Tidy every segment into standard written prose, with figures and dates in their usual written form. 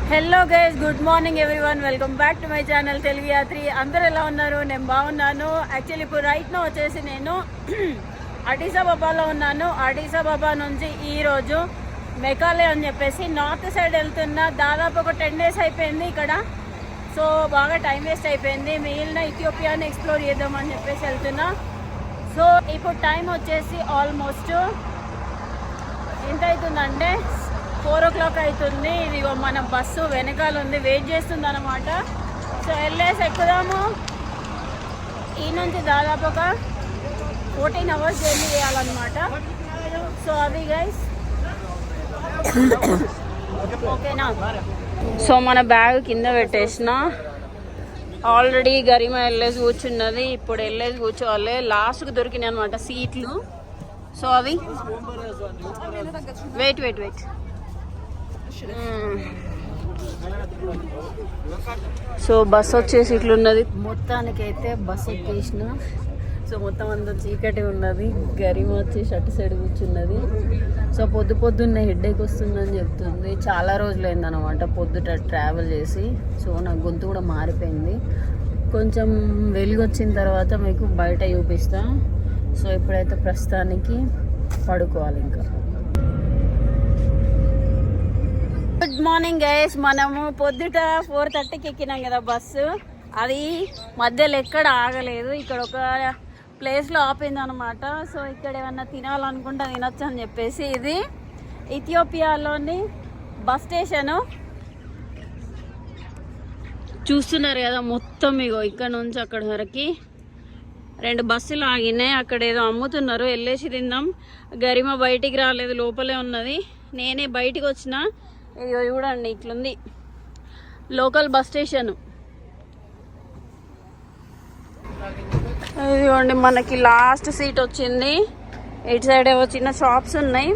Hello guys, good morning everyone. Welcome back to my channel Telugu Yatri. అందరూ ఎలా ఉన్నారు? నేను బాగున్నాను. యాక్చువల్లీ ఇప్పుడు రైట్ నో వచ్చేసి నేను అడిస్ అబాబాలో ఉన్నాను. అడిస్ అబాబా నుంచి ఈరోజు మెకాలే అని చెప్పేసి నార్త్ సైడ్ వెళ్తున్నా. దాదాపు ఒక 10 days అయిపోయింది ఇక్కడ. సో బాగా టైం వేస్ట్ అయిపోయింది. మిగిలిన ఇథియోపియాని ఎక్స్ప్లోర్ చేద్దామని చెప్పేసి వెళ్తున్నా. సో ఇప్పుడు టైం వచ్చేసి ఆల్మోస్ట్ ఎంత అవుతుందంటే 4 o'clock అవుతుంది. ఇది మన బస్సు వెనకాల ఉంది, వెయిట్ చేస్తుంది అనమాట. సో వెళ్ళేసి ఎక్కుదాము. ఈ నుంచి దాదాపు ఒక 14 hours జర్నీ చేయాలన్నమాట. సో అది గైస్, ఓకేనా? సో మన బ్యాగ్ కింద పెట్టేసిన. ఆల్రెడీ గరిమ వెళ్ళేసి కూర్చున్నది. ఇప్పుడు వెళ్ళేసి కూర్చోవాలి. లాస్ట్కి దొరికినాయి అనమాట సీట్లు. సో అవి వెయిట్ సో బస్ వచ్చేసి ఇట్లున్నది. మొత్తానికైతే బస్ ఎక్కేసిన. సో మొత్తం అంతా చీకటి ఉన్నది. గరిమ వచ్చేసి అటు సైడ్ కూర్చున్నది. సో పొద్దున్నే హెడ్ఏక్ వస్తుందని చెప్తుంది. చాలా రోజులైంది అనమాట పొద్దుట ట్రావెల్ చేసి. సో నా గొంతు కూడా మారిపోయింది. కొంచెం వెలుగు వచ్చిన తర్వాత మీకు బయట చూపిస్తా. సో ఇప్పుడైతే ప్రస్తుతానికి పడుకోవాలి. ఇంకా గుడ్ మార్నింగ్ గైస్. మనము పొద్దుట 4:30కి ఎక్కినాం కదా బస్సు. అది మధ్యలో ఎక్కడ ఆగలేదు. ఇక్కడ ఒక ప్లేస్లో ఆపింది అనమాట. సో ఇక్కడ ఏమన్నా తినాలనుకుంటే తినొచ్చు అని చెప్పేసి. ఇది ఇథియోపియాలోని బస్ స్టేషను. చూస్తున్నారు కదా మొత్తం. ఇగో ఇక్కడ నుంచి అక్కడ వరకు 2 బస్సులు ఆగినాయి. అక్కడ ఏదో అమ్ముతున్నారు, వెళ్ళేసి తిందాం. గరిమ బయటికి రాలేదు, లోపలే ఉన్నది. నేనే బయటికి వచ్చిన. ఇదిగో చూడండి, ఇట్లుంది లోకల్ బస్ స్టేషన్. ఇదిగోండి మనకి లాస్ట్ సీట్ వచ్చింది. ఇటు సైడ్ ఏవో చిన్న షాప్స్ ఉన్నాయి.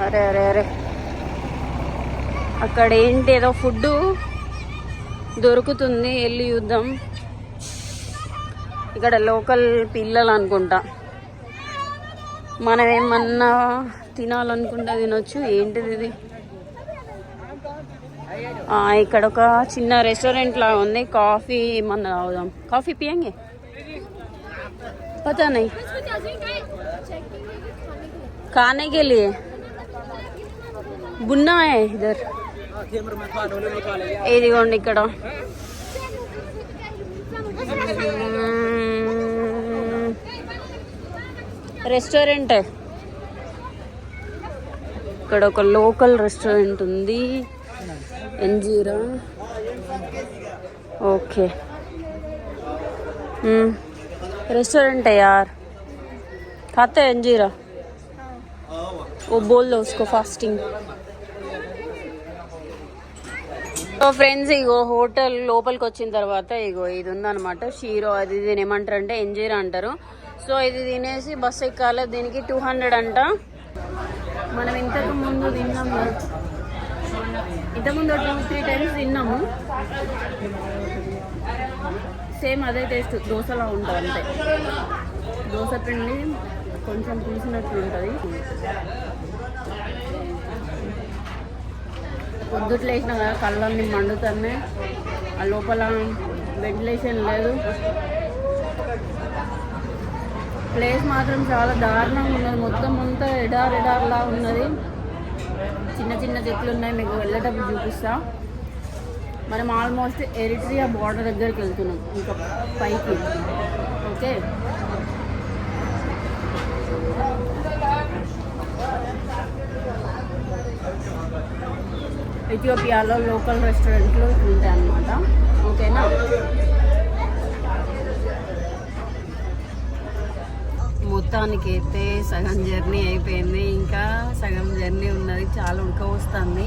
అరే అక్కడ ఏంటి ఏదో ఫుడ్ దొరుకుతుంది, వెళ్ళి చూద్దాం. ఇక్కడ లోకల్ పిల్లలు అనుకుంటా. మనం ఏమన్నా తినాలనుకుంటా తినొచ్చు. ఏంటిది ఇది? ఇక్కడ ఒక చిన్న రెస్టారెంట్ లాగా ఉంది. కాఫీ ఏమన్నా తాగుదాం. కాఫీ పియంగే పతా నహీ खाने के लिए बुन्ना है इधर. ఇదిగోండి ఇక్కడ రెస్టారెంట్. ఇక్కడ ఒక లోకల్ రెస్టారెంట్ ఉంది, ఎంజీరా. ఓకే रेस्टोरेंट है यार, खाते हैं अंजीरा. वो बोल दो उसको फास्टिंग. సో ఫ్రెండ్స్, ఇగో హోటల్ లోపలికి వచ్చిన తర్వాత ఇగో ఇది ఉందన్నమాట. షీరో అది దీని ఏమంటారంటే ఎంజీరా అంటారు. సో ఇది తినేసి బస్ ఎక్కాలి. దీనికి 200 అంట. మనం ఇంతకు ముందు తిన్నాము, ఇంతకుముందు 2-3 times తిన్నాము. సేమ్ అదే టేస్ట్, దోశలా ఉంటుంది అంతే. దోశ పిండి కొంచెం పూసినట్లు ఉంటుంది. పొద్దుట్లో వేసిన కదా, కళ్ళన్నీ మండుతున్నాయి. ఆ లోపల వెంటిలేషన్ లేదు. ప్లేస్ మాత్రం చాలా దారుణంగా ఉన్నది. మొత్తం అంతా ఎడార్లా ఉన్నది. చిన్న చిన్న చెట్లు ఉన్నాయి, మీకు వెళ్ళేటప్పుడు చూపిస్తా. మనం ఆల్మోస్ట్ ఎరిట్రియా బార్డర్ దగ్గరికి వెళ్తున్నాం, ఇంకా పైకి. ఓకే, ఇథియోపియాలో లోకల్ రెస్టారెంట్లు ఉంటాయి అన్నమాట. ఓకేనా? మొత్తానికైతే సగం జర్నీ అయిపోయింది, ఇంకా సగం జర్నీ ఉన్నది. చాలా ఉడకపోస్తుంది.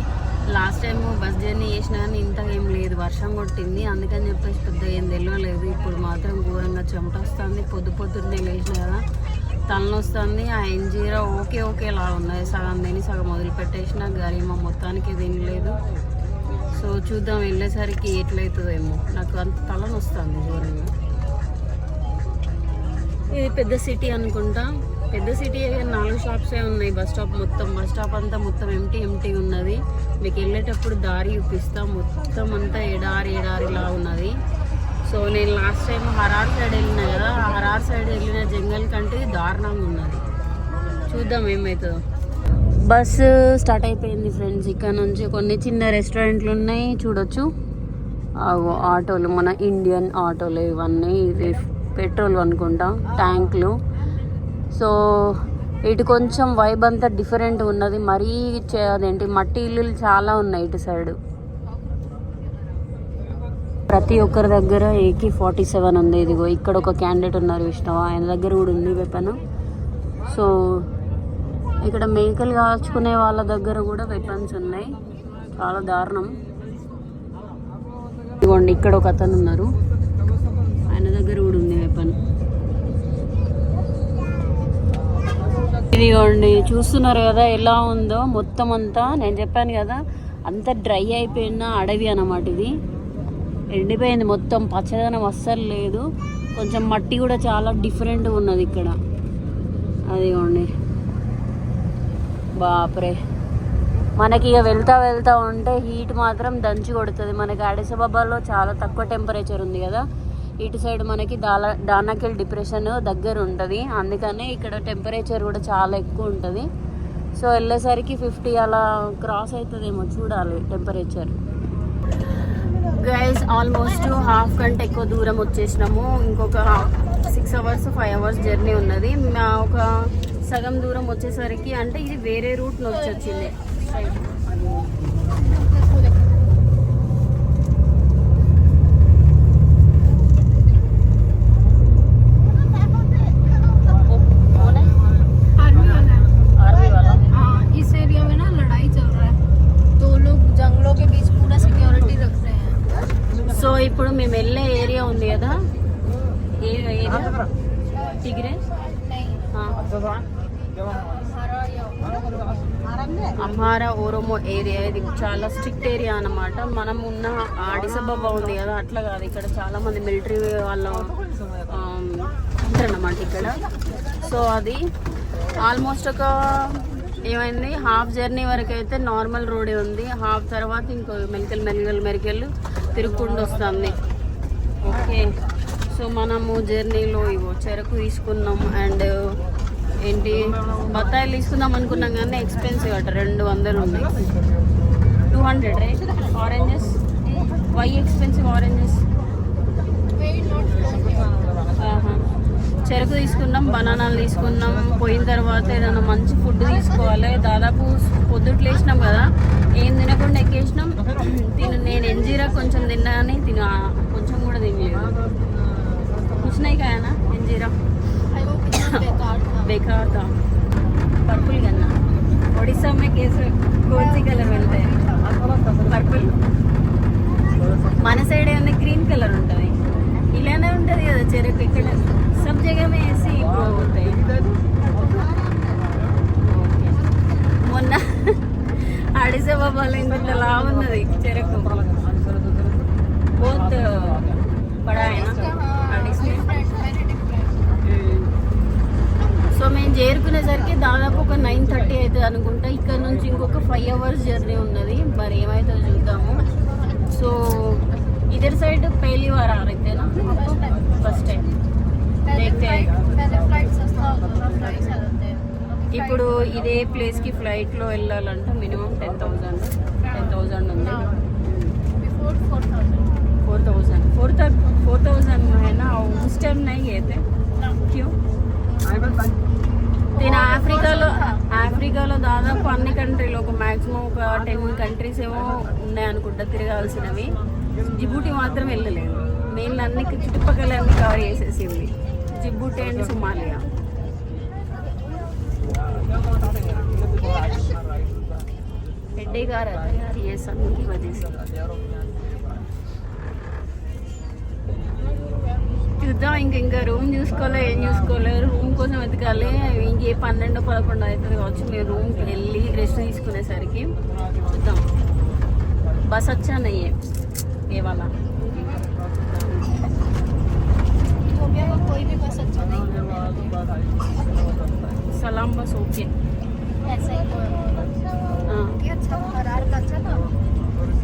లాస్ట్ టైం బస్ జర్నీ చేసినా కానీ ఇంత ఏం లేదు, వర్షం కొట్టింది. అందుకని చెప్పేసి పెద్ద ఏం తెలియలేదు. ఇప్పుడు మాత్రం ఘోరంగా చెమట వస్తుంది. పొద్దున్నే లేచిన కదా, తలనొస్తుంది. ఆ ఎంజీరా ఓకేలా ఉన్నది. సగం తిని సగం వదిలిపెట్టేసిన. గరిమ మొత్తానికి తినలేదు. సో చూద్దాం వెళ్ళేసరికి ఎట్లయితుందేమో. నాకు అంత తలనొస్తుంది ఘోరంగా. ఇది పెద్ద సిటీ అనుకుంటా. పెద్ద సిటీ 4 షాప్సే ఉన్నాయి. బస్ స్టాప్ అంతా మొత్తం ఎంటీ ఉన్నది. మీకు వెళ్ళేటప్పుడు దారి చూపిస్తా. మొత్తం అంతా ఎడారిలా ఉన్నది. సో నేను లాస్ట్ టైం హరార్ సైడ్ వెళ్ళినా కదా, హరార్ సైడ్ వెళ్ళిన జంగల్ కంటే దారుణంగా ఉన్నది. చూద్దాం ఏమవుతుందో. బస్సు స్టార్ట్ అయిపోయింది ఫ్రెండ్స్. ఇక్కడ నుంచి కొన్ని చిన్న రెస్టారెంట్లు ఉన్నాయి చూడొచ్చు. ఆటోలు, మన ఇండియన్ ఆటోలు ఇవన్నీ. ఇది పెట్రోల్ అనుకుంటా, ట్యాంకులు. సో ఇటు కొంచెం వైబ్ అంతా డిఫరెంట్ ఉన్నది. మరీ అదేంటి మట్టి ఇల్లులు చాలా ఉన్నాయి ఇటు సైడ్. ప్రతి ఒక్కరి దగ్గర AK-47 ఉంది. ఇదిగో ఇక్కడ ఒక క్యాండిడేట్ ఉన్నారు విష్ణు, ఆయన దగ్గర కూడా ఉంది వెపన్. సో ఇక్కడ మేకలు కాల్చుకునే వాళ్ళ దగ్గర కూడా వెపన్స్ ఉన్నాయి. చాలా దారుణం. ఇదిగోండి ఇక్కడ ఒక అతను ఉన్నారు, ఆయన దగ్గర కూడా ఉంది వెపన్. ఇదిగోండి చూస్తున్నారు కదా ఎలా ఉందో మొత్తం అంతా. నేను చెప్పాను కదా అంత డ్రై అయిపోయిన అడవి అన్నమాట. ఇది ఎండిపోయింది మొత్తం, పచ్చదనం అస్సలు లేదు. కొంచెం మట్టి కూడా చాలా డిఫరెంట్గా ఉన్నది ఇక్కడ. అదిగోండి బాప్రే. మనకి ఇక వెళ్తా ఉంటే హీట్ మాత్రం దంచి కొడుతుంది. మనకి అడిస్ అబాబాలో చాలా తక్కువ టెంపరేచర్ ఉంది కదా, ఇటు సైడ్ మనకి డానాకిల్ డిప్రెషన్ దగ్గర ఉంటుంది. అందుకనే ఇక్కడ టెంపరేచర్ కూడా చాలా ఎక్కువ ఉంటుంది. సో వెళ్ళేసరికి 50 అలా క్రాస్ అవుతుందేమో, చూడాలి టెంపరేచర్. గైస్ ఆల్మోస్ట్ హాఫ్ కంటే ఎక్కువ దూరం వచ్చేసినాము. ఇంకొక 6 అవర్స్ 5 అవర్స్ జర్నీ ఉన్నది. ఒక సగం దూరం వచ్చేసరికి, అంటే ఇది వేరే రూట్ నుంచి వచ్చింది. సో ఇప్పుడు మేము వెళ్ళే ఏరియా ఉంది కదా, ఏ ఏరియా టిగ్రే అమ్హారా ఓరోమో ఏరియా. ఇది చాలా స్ట్రిక్ట్ ఏరియా అన్నమాట. మనం ఉన్న అడిస్ అబాబా ఉంది కదా, అట్లా కాదు. ఇక్కడ చాలా మంది మిలిటరీ వాళ్ళు ఉంటారన్నమాట ఇక్కడ. సో అది ఆల్మోస్ట్ ఒక ఏమైంది, హాఫ్ జర్నీ వరకు అయితే నార్మల్ రోడే ఉంది. హాఫ్ తర్వాత ఇంకో మెరికెళ్ళు తిరుగుకుండా వస్తుంది. ఓకే, సో మనము జర్నీలో ఇవో చెరకు తీసుకున్నాం అండ్ ఏంటి బత్తాయిలు తీసుకుందాం అనుకున్నాం కానీ ఎక్స్పెన్సివ్ అట, 200 ఉంది. 200 right. Oranges, why expensive oranges? చెరకు తీసుకున్నాం, బనానాలు తీసుకున్నాం. పోయిన తర్వాత ఏదైనా మంచి ఫుడ్ తీసుకోవాలి. దాదాపు పొద్దుట్లు వేసినాం కదా, ఏం తినకుండా ఎక్కేసినాం. నేను ఎంజీరా కొంచెం తిన్నా కానీ కొంచెం కూడా తినలేదు. కుచ్చినాయి కాయనా ఎంజీరా बेकार था। पर्पल करना ओडिशा में कैसे कौन सी कलर मिलते हैं? पर्पल మన సైడ్ ఏమన్నా గ్రీన్ కలర్ ఉంటుంది, ఇలానే ఉంటుంది కదా చెరకు. ఇక్కడ సబ్ జగह में ऐसे ही ग्रो होते हैं. మొన్న అడిస్ అబాబాలో ఇంత లా ఉన్నది చెరకు, बहुत बड़ा है ना अडिस में. సో మేము చేరుకునేసరికి దాదాపు ఒక 9:30 అవుతుంది అనుకుంటా. ఇక్కడ నుంచి ఇంకొక 5 అవర్స్ జర్నీ ఉన్నది. మరి ఏమైతుందో చూద్దాము. సో ఇదర్ సైడ్ పहली बार आ रहे थे ना, ఫస్ట్ టైం देखते हैं. ఇప్పుడు ఇదే ప్లేస్కి ఫ్లైట్లో వెళ్ళాలంటే మినిమం 10,000 ఉంది. 4,000 है ना, उस टाइम नहीं गए थे. क्यों? నేను ఆఫ్రికాలో దాదాపు అన్ని కంట్రీలు ఒక మ్యాక్సిమం ఒక 10 కంట్రీస్ ఏమో ఉన్నాయనుకుంటా తిరగాల్సినవి. జిబూటి మాత్రం వెళ్ళలేదు. మెయిన్ అన్ని చుట్టుపక్కల అన్ని కవర్ చేసేసింది, జిబూటి అండ్ సోమాలియా. हेडेक आ रहा था यार ये सब की वजह से. చూద్దాం. ఇంకా రూమ్ చూసుకోవాలి, ఏం చూసుకోలేదు. రూమ్ కోసం వెతకాలి. ఇంకే 12-11 అవుతుంది కావచ్చు మేము రూమ్కి వెళ్ళి రెస్ట్ తీసుకునేసరికి. చూద్దాం. బస్ వచ్చా నయ్యే ఏ వాళ్ళ సలాం బస్ ఓకే. ऐसा ही ये अच्छा हरार का अच्छा था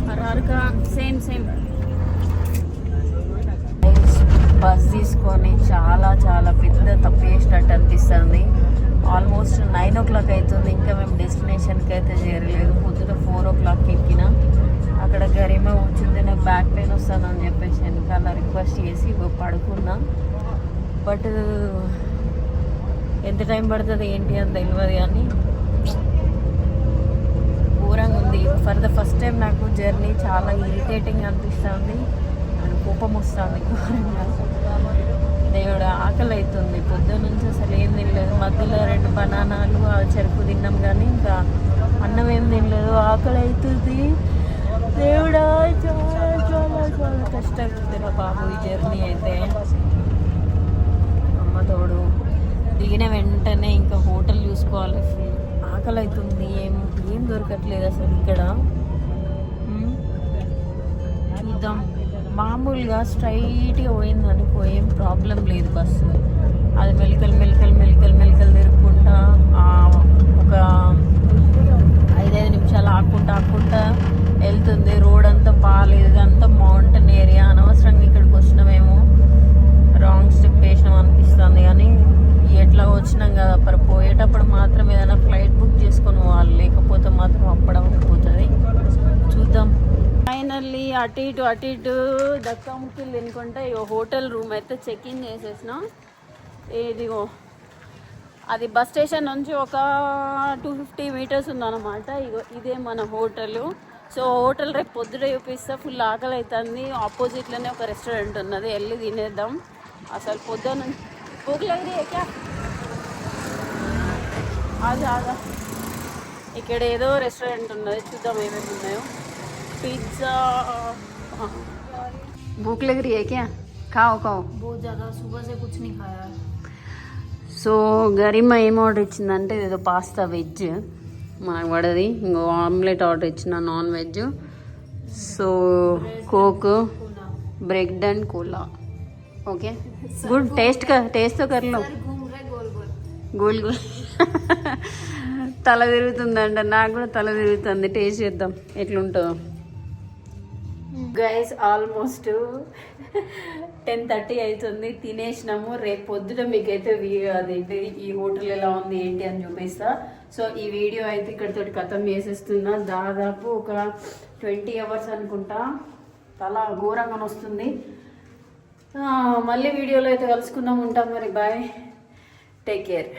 हरार का సేమ్ బస్ తీసుకొని చాలా చాలా పెద్ద తప్పు చేసినట్టు అనిపిస్తుంది. ఆల్మోస్ట్ 9 o'clock అవుతుంది, ఇంకా మేము డెస్టినేషన్కి అయితే చేరలేదు. పొద్దున 4 o'clock ఎక్కిన. అక్కడ గరిమ కూర్చుంది, నాకు బ్యాక్ పెయిన్ వస్తుందని చెప్పేసి వెనకాల రిక్వెస్ట్ చేసి పడుకున్నా. బట్ ఎంత టైం పడుతుంది ఏంటి అని తెలియదు, కానీ ఘోరంగా ఉంది. ఫర్ ద ఫస్ట్ టైం నాకు జర్నీ చాలా ఇరిటేటింగ్ అనిపిస్తుంది అండ్ కోపం వస్తుంది ఘోరంగా. దేవుడు ఆకలి అవుతుంది, పొద్దున్న నుంచి అసలు ఏం తినలేదు. మధ్యలో 2 బనానాలు చెరుకు తిన్నాం, కానీ ఇంకా అన్నం ఏం తినలేదు. ఆకలి అవుతుంది దేవుడా, చాలా చాలా చాలా కష్టమవుతుంది నా బాబు ఈ జర్నీ అయితే. అమ్మ తోడు. దిగిన వెంటనే ఇంకా హోటల్ చూసుకోవాలి. ఫుల్ ఆకలి అవుతుంది, ఏం దొరకట్లేదు అసలు ఇక్కడ. చూద్దాం. మామూలుగా స్ట్రైట్గా పోయిందనుకో ఏం ప్రాబ్లం లేదు బస్సు. అది మెలికలు తిరుక్కుంటా ఒక 5 నిమిషాలు ఆక్కుంటా వెళ్తుంది. రోడ్ అంతా బాగాలేదు, అంతా మౌంటైన్ ఏరియా. అనవసరంగా ఇక్కడికి వచ్చినామేమో, రాంగ్ స్టెప్ వేసినాం అనిపిస్తుంది. కానీ ఎట్లా వచ్చినాం కదా, పోయేటప్పుడు మాత్రం ఏదైనా ఫ్లైట్ బుక్ చేసుకొని పోవాలి, లేకపోతే మాత్రం అప్పడం అయిపోతుంది. చూద్దాం. ఫైనల్లీ అటు ఇటు దక్కాముక్కిలు తినుకుంటే ఇగో హోటల్ రూమ్ అయితే చెక్ ఇన్ చేసేసినాం. ఇదిగో అది బస్ స్టేషన్ నుంచి ఒక 250 meters ఉందన్నమాట. ఇగో ఇదే మన హోటలు. సో హోటల్ రేపు పొద్దున చూపిస్తా. ఫుల్ ఆకలి అవుతుంది. ఆపోజిట్లోనే ఒక రెస్టారెంట్ ఉన్నది, వెళ్ళి తినేద్దాం. అసలు పొద్దున భూక్ లగ్ రही है क्या? ఆగా ఇక్కడ ఏదో రెస్టారెంట్ ఉన్నది, చూద్దాం ఏమేమి ఉన్నాయో. पिज्ज़ा भूख लग रही है क्या? खाओ बहुत ज़्यादा, सुबह से कुछ नहीं खाया. సో గరిమ ఏం ఆర్డర్ ఇచ్చిందంటే ఏదో పాస్తా వెజ్ మనకు పడది. ఇంకో ఆమ్లెట్ ఆర్డర్ ఇచ్చిన non veg. So coke, bread and cola. Okay good. Test तो कर लो. గోల్ తల తిరుగుతుందంట, నాకు కూడా తల తిరుగుతుంది. టేస్ట్ చేద్దాం ఎట్లుంటుందో. గైస్ ఆల్మోస్ట్ 10:30 అవుతుంది, తినేసినాము. రేపు పొద్దున మీకైతే అదేంటి ఈ హోటల్ ఎలా ఉంది ఏంటి అని చూపిస్తా. సో ఈ వీడియో అయితే ఇక్కడితోటి ఖతం చేసేస్తున్నా. దాదాపు ఒక 20 hours అనుకుంటా. తల ఘోరంగా వస్తుంది. మళ్ళీ వీడియోలో అయితే కలుసుకుందాం. ఉంటాం మరి. Bye, take care.